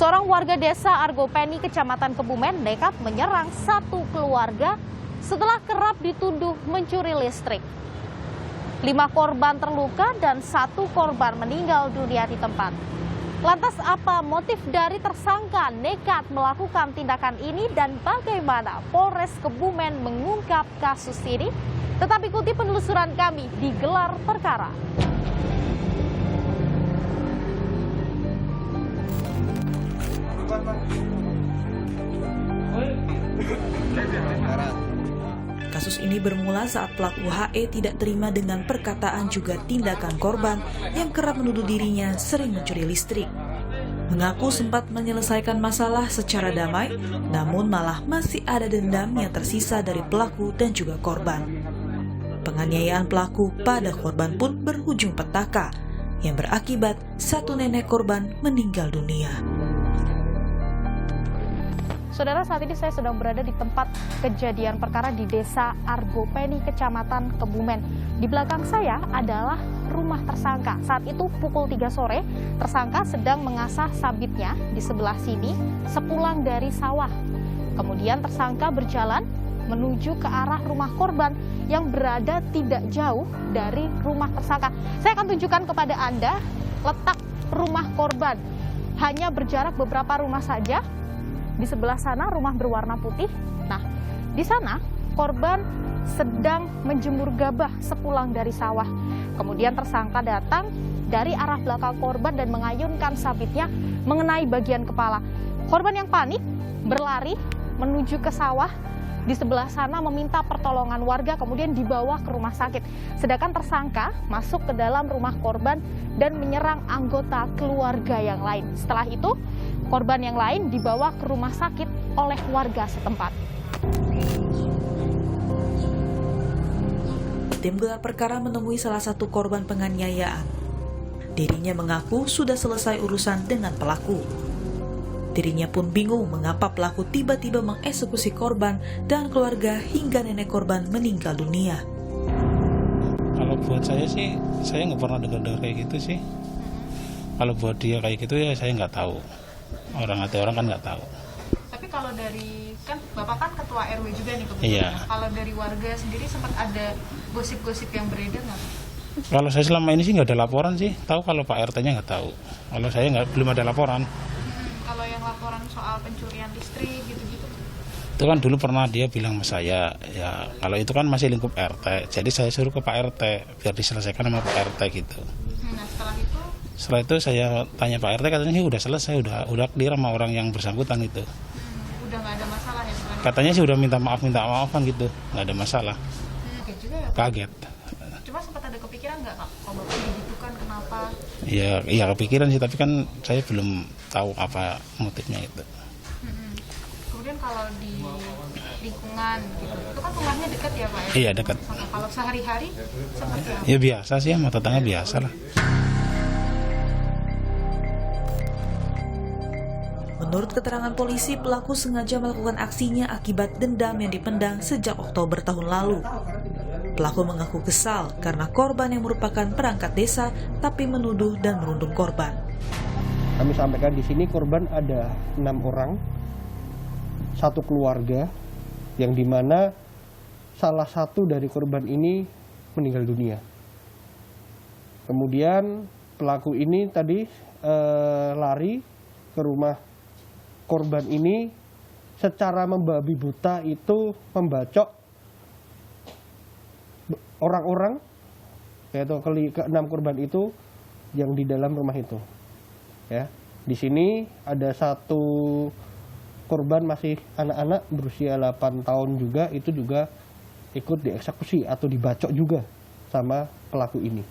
Seorang warga desa Argopeni, Kecamatan Kebumen, nekat menyerang satu keluarga setelah kerap dituduh mencuri listrik. 5 korban terluka dan 1 korban meninggal dunia di tempat. Lantas apa motif dari tersangka nekat melakukan tindakan ini dan bagaimana Polres Kebumen mengungkap kasus ini? Tetap ikuti penelusuran kami di Gelar Perkara. Kasus ini bermula saat pelaku HE tidak terima dengan perkataan juga tindakan korban yang kerap menuduh dirinya sering mencuri listrik. Mengaku sempat menyelesaikan masalah secara damai, namun malah masih ada dendam yang tersisa dari pelaku dan juga korban. Penganiayaan pelaku pada korban pun berujung petaka, yang berakibat satu nenek korban meninggal dunia. Saudara, saat ini saya sedang berada di tempat kejadian perkara di Desa Argopeni, Kecamatan Kebumen. Di belakang saya adalah rumah tersangka. Saat itu pukul 3 sore, tersangka sedang mengasah sabitnya di sebelah sini sepulang dari sawah. Kemudian tersangka berjalan menuju ke arah rumah korban yang berada tidak jauh dari rumah tersangka. Saya akan tunjukkan kepada Anda letak rumah korban. Hanya berjarak beberapa rumah saja. Di sebelah sana rumah berwarna putih. Nah, di sana korban sedang menjemur gabah sepulang dari sawah. Kemudian tersangka datang dari arah belakang korban dan mengayunkan sabitnya mengenai bagian kepala. Korban yang panik berlari menuju ke sawah. Di sebelah sana meminta pertolongan warga, kemudian dibawa ke rumah sakit. Sedangkan tersangka masuk ke dalam rumah korban dan menyerang anggota keluarga yang lain. Setelah itu, korban yang lain dibawa ke rumah sakit oleh warga setempat. Tim gelar perkara menemui salah satu korban penganiayaan. Dirinya mengaku sudah selesai urusan dengan pelaku. Dirinya pun bingung mengapa pelaku tiba-tiba mengeksekusi korban dan keluarga hingga nenek korban meninggal dunia. Kalau buat saya sih, saya nggak pernah dengar kayak gitu sih. Kalau buat dia kayak gitu ya saya nggak tahu. Orang kan nggak tahu. Tapi kalau dari, kan Bapak kan ketua RW juga nih kebetulan. Iya. Kalau dari warga sendiri sempat ada gosip-gosip yang beredar nggak? Kalau saya selama ini sih nggak ada laporan sih. Tahu kalau Pak RT-nya nggak tahu. Kalau saya belum ada laporan. Kalau yang laporan soal pencurian listrik gitu-gitu? Itu kan dulu pernah dia bilang sama saya, ya kalau itu kan masih lingkup RT. Jadi saya suruh ke Pak RT biar diselesaikan sama Pak RT gitu. Nah, setelah itu? Setelah itu saya tanya Pak RT, katanya sih udah selesai, udah clear sama orang yang bersangkutan itu. Udah nggak ada masalah ya? Katanya sih udah minta maafan gitu, nggak ada masalah. Kaget juga ya? Kaget. Cuma sempat ada kepikiran nggak Kak? Kalau Bapak digitukan kenapa? Iya kepikiran sih, tapi kan saya belum tahu apa motifnya itu. Kemudian kalau di lingkungan gitu, itu kan rumahnya dekat ya Pak ya? Iya dekat. Kalau sehari-hari seperti apa? Ya biasa sih, sama tetangga biasa lah. Menurut keterangan polisi, pelaku sengaja melakukan aksinya akibat dendam yang dipendam sejak Oktober tahun lalu. Pelaku mengaku kesal karena korban yang merupakan perangkat desa tapi menuduh dan merundung korban. Kami sampaikan di sini korban ada 6 orang, satu keluarga, yang dimana salah satu dari korban ini meninggal dunia. Kemudian pelaku ini tadi lari ke rumah korban ini secara membabi buta, itu membacok orang-orang, yaitu ke-6 korban itu yang di dalam rumah itu. Ya, di sini ada satu korban masih anak-anak berusia 8 tahun juga, itu juga ikut dieksekusi atau dibacok juga sama pelaku ini.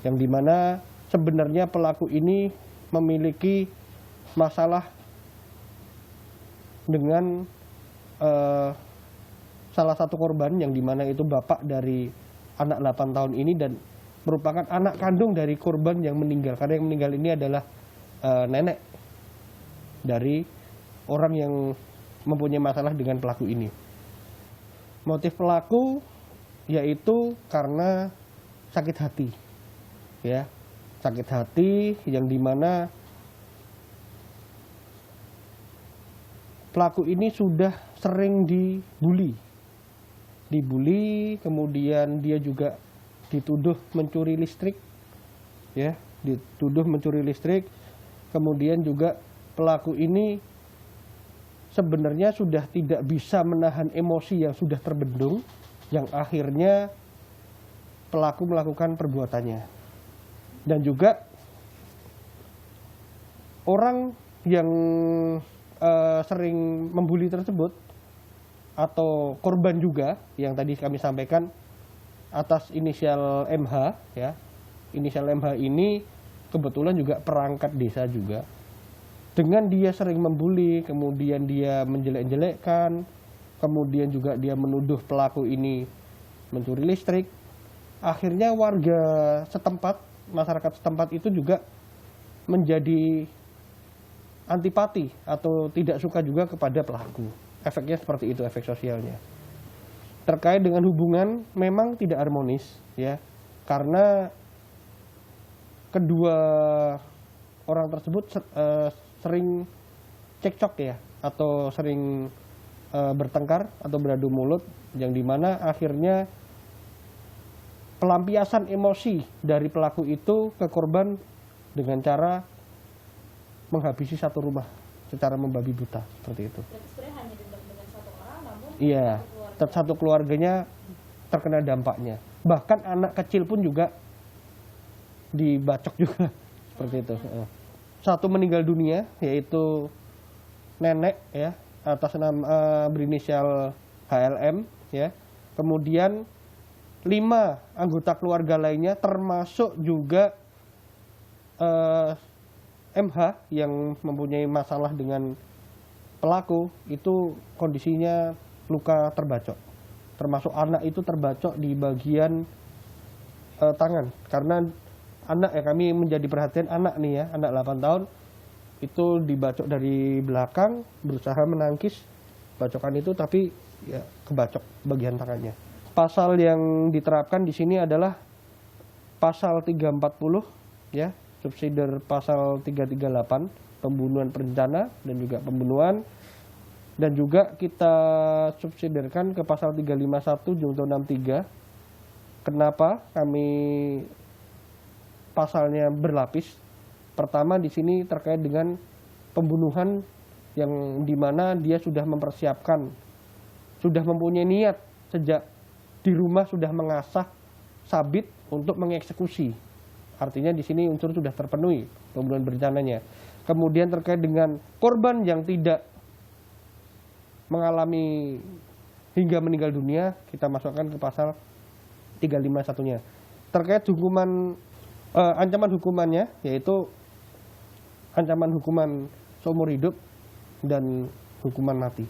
Yang dimana sebenarnya pelaku ini memiliki masalah dengan salah satu korban yang dimana itu bapak dari anak 8 tahun ini dan merupakan anak kandung dari korban yang meninggal. Karena yang meninggal ini adalah nenek dari orang yang mempunyai masalah dengan pelaku ini. Motif pelaku yaitu karena sakit hati, ya, sakit hati yang dimana pelaku ini sudah sering dibully, kemudian dia juga dituduh mencuri listrik, ya, kemudian juga pelaku ini sebenarnya sudah tidak bisa menahan emosi yang sudah terbendung, yang akhirnya pelaku melakukan perbuatannya. Dan juga orang yang sering membuli tersebut atau korban juga yang tadi kami sampaikan atas inisial MH, ya, inisial MH ini kebetulan juga perangkat desa juga. Dengan dia sering membuli, kemudian dia menjelek-jelekkan, kemudian juga dia menuduh pelaku ini mencuri listrik, akhirnya warga setempat, masyarakat setempat itu juga menjadi antipati atau tidak suka juga kepada pelaku. Efeknya seperti itu, efek sosialnya. Terkait dengan hubungan memang tidak harmonis, ya, karena kedua orang tersebut sering cekcok, ya, atau sering bertengkar atau beradu mulut, yang dimana akhirnya pelampiasan emosi dari pelaku itu ke korban dengan cara menghabisi satu rumah secara membabi buta, seperti itu. Sebenarnya hanya dengan satu orang, namun Iya, satu keluarganya terkena dampaknya. Bahkan anak kecil pun juga dibacok juga, seperti itu. Satu meninggal dunia, yaitu nenek, ya, atas nama berinisial HLM, ya. Kemudian 5 anggota keluarga lainnya, termasuk juga MH yang mempunyai masalah dengan pelaku, itu kondisinya luka terbacok. Termasuk anak itu terbacok di bagian tangan. Karena anak, ya, kami menjadi perhatian anak nih, ya, anak 8 tahun itu dibacok dari belakang, berusaha menangkis bacokan itu, tapi ya kebacok bagian tangannya. Pasal yang diterapkan di sini adalah pasal 340, ya, subsidiar pasal 338, pembunuhan berencana dan juga pembunuhan, dan juga kita subsidiarkan ke pasal 351 Junto 63. Kenapa kami pasalnya berlapis? Pertama, di sini terkait dengan pembunuhan yang dimana dia sudah mempersiapkan, sudah mempunyai niat sejak di rumah, sudah mengasah sabit untuk mengeksekusi. Artinya di sini unsur sudah terpenuhi pembunuhan berencananya. Kemudian terkait dengan korban yang tidak mengalami hingga meninggal dunia, kita masukkan ke pasal 351-nya. Terkait hukuman, ancaman hukumannya, yaitu ancaman hukuman seumur hidup dan hukuman mati.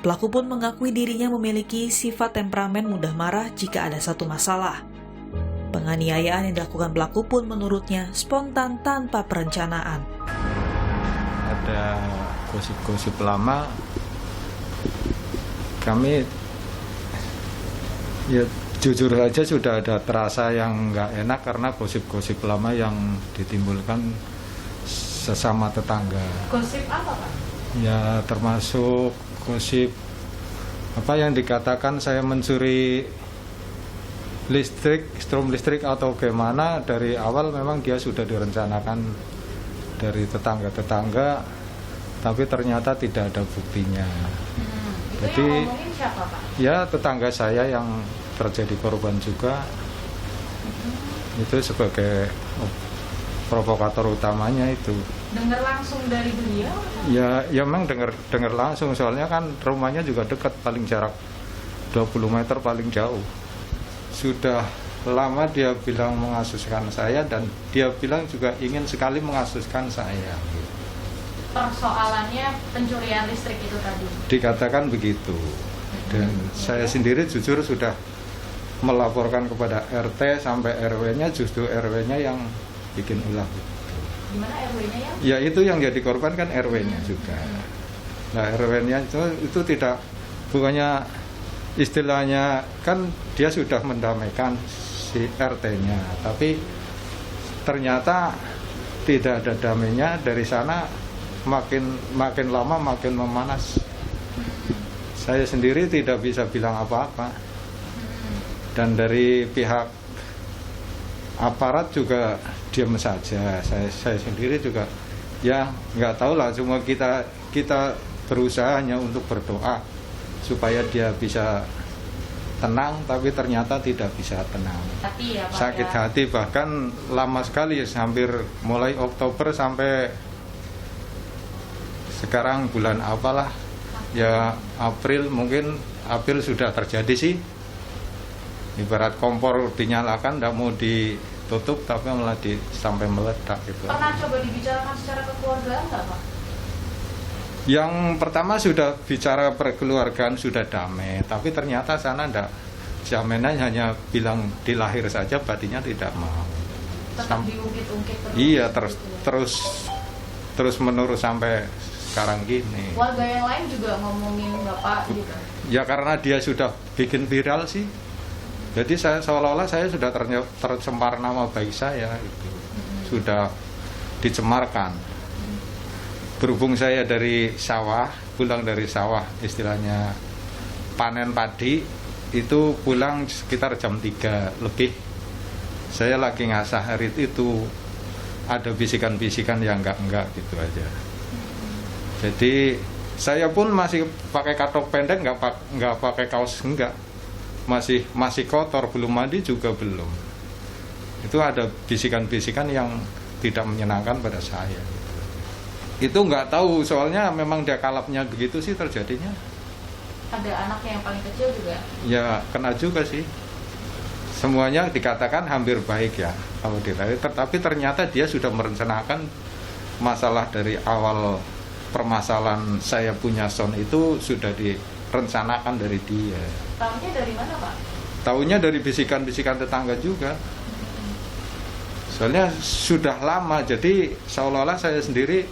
Pelaku pun mengakui dirinya memiliki sifat temperamen mudah marah jika ada satu masalah. Penganiayaan yang dilakukan pelaku pun menurutnya spontan tanpa perencanaan. Ada gosip-gosip lama, kami ya jujur saja sudah ada terasa yang nggak enak karena gosip-gosip lama yang ditimbulkan sesama tetangga. Gosip apa, Pak? Ya termasuk gosip apa yang dikatakan saya mencuri listrik, strom listrik atau gimana. Dari awal memang dia sudah direncanakan dari tetangga-tetangga, tapi ternyata tidak ada buktinya. Jadi yang ngomongin siapa, Pak? Ya tetangga saya yang terjadi korban juga, itu sebagai provokator utamanya itu. Dengar langsung dari beliau? Ya memang dengar langsung, soalnya kan rumahnya juga dekat, paling jarak 20 meter paling jauh. Sudah lama dia bilang mengasuskan saya, dan dia bilang juga ingin sekali mengasuskan saya. Persoalannya pencurian listrik itu tadi? Dikatakan begitu. Dan saya sendiri jujur sudah melaporkan kepada RT sampai RW-nya, justru RW-nya yang bikin ulah. Gimana RW-nya ya? Ya itu yang jadi korban kan RW-nya juga. Nah RW-nya itu tidak, bukannya istilahnya kan dia sudah mendamaikan si RT-nya, tapi ternyata tidak ada damainya, dari sana makin lama makin memanas. Saya sendiri tidak bisa bilang apa-apa, dan dari pihak aparat juga diam saja. Saya sendiri juga ya nggak tahu lah, cuma kita berusaha hanya untuk berdoa supaya dia bisa tenang, tapi ternyata tidak bisa tenang. Sakit hati, bahkan lama sekali, hampir mulai Oktober sampai sekarang bulan apalah ya, April, mungkin April sudah terjadi sih. Ibarat kompor dinyalakan tidak mau ditutup tapi malah sampai meledak gitu. Pernah coba dibicarakan secara kekeluargaan nggak, Pak? Yang pertama sudah bicara perkeluargaan, sudah damai, tapi ternyata sana enggak. Jaminan hanya bilang di lahir saja, batinnya tidak mau. Tetap diungkit-ungkit terus. Iya, gitu. terus menerus sampai sekarang gini. Warga yang lain juga ngomongin Bapak gitu. Ya karena dia sudah bikin viral sih. Jadi seolah-olah saya sudah tercemar nama baik saya gitu. Sudah dicemarkan. Berhubung saya dari sawah, pulang dari sawah, istilahnya panen padi, itu pulang sekitar jam 3 lebih. Saya lagi ngasah hari itu, ada bisikan-bisikan yang enggak gitu aja. Jadi saya pun masih pakai katok pendek, enggak pakai kaos, enggak. Masih kotor, belum mandi juga belum. Itu ada bisikan-bisikan yang tidak menyenangkan pada saya. Itu nggak tahu, soalnya memang dia kalapnya begitu sih terjadinya. Ada anaknya yang paling kecil juga? Ya kena juga sih. Semuanya dikatakan hampir baik ya kalau dilihat, tapi ternyata dia sudah merencanakan masalah dari awal. Permasalahan saya punya son itu sudah direncanakan dari dia. Tahunya dari mana, Pak? Tahunya dari bisikan-bisikan tetangga juga. Soalnya sudah lama, jadi seolah-olah saya sendiri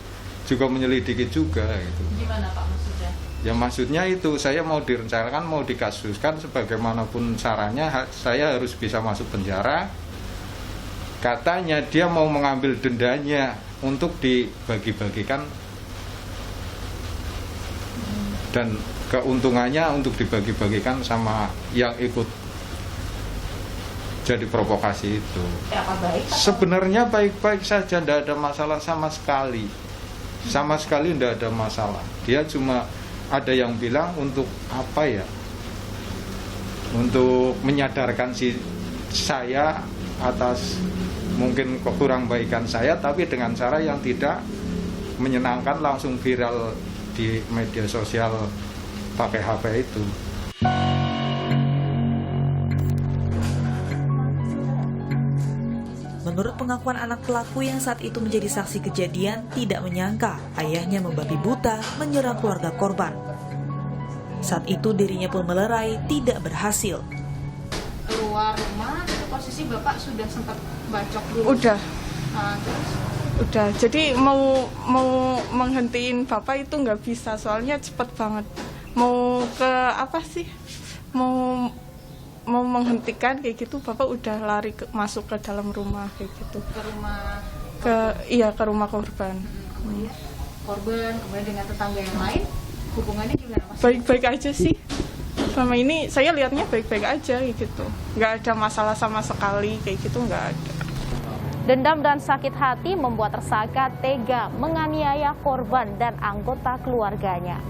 juga menyelidiki juga gitu. Gimana Pak maksudnya? Ya maksudnya itu, saya mau direncanakan, mau dikasuskan, sebagaimanapun caranya saya harus bisa masuk penjara. Katanya dia mau mengambil dendanya untuk dibagi-bagikan, dan keuntungannya untuk dibagi-bagikan sama yang ikut jadi provokasi itu. Apa baik? Sebenarnya baik-baik saja, tidak ada masalah sama sekali. Sama sekali tidak ada masalah. Dia cuma ada yang bilang untuk apa ya? Untuk menyadarkan saya atas mungkin kekurang baikan saya, tapi dengan cara yang tidak menyenangkan, langsung viral di media sosial pakai HP itu. Menurut pengakuan anak pelaku yang saat itu menjadi saksi kejadian, tidak menyangka ayahnya membabi buta menyerang keluarga korban. Saat itu dirinya pun melerai, tidak berhasil. Keluar rumah, itu posisi Bapak sudah sempat bacok dulu? Udah. Terus? Udah, jadi mau menghentiin Bapak itu nggak bisa, soalnya cepet banget. Mau ke apa sih? Mau menghentikan kayak gitu, Bapak udah lari masuk ke dalam rumah kayak gitu. Ke rumah? Ke rumah korban. Korban, kemudian dengan tetangga yang lain, hubungannya gimana Mas? Baik-baik aja sih. Selama ini saya lihatnya baik-baik aja kayak gitu. Nggak ada masalah sama sekali kayak gitu, nggak ada. Dendam dan sakit hati membuat tersangka tega menganiaya korban dan anggota keluarganya.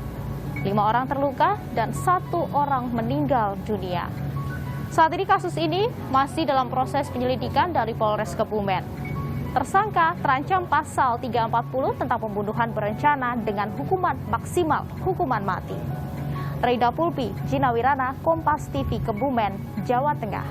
5 orang terluka dan 1 orang meninggal dunia. Saat ini kasus ini masih dalam proses penyelidikan dari Polres Kebumen. Tersangka terancam pasal 340 tentang pembunuhan berencana dengan hukuman maksimal hukuman mati. Reida Pulpi, Gina Wirana, Kompas TV Kebumen, Jawa Tengah.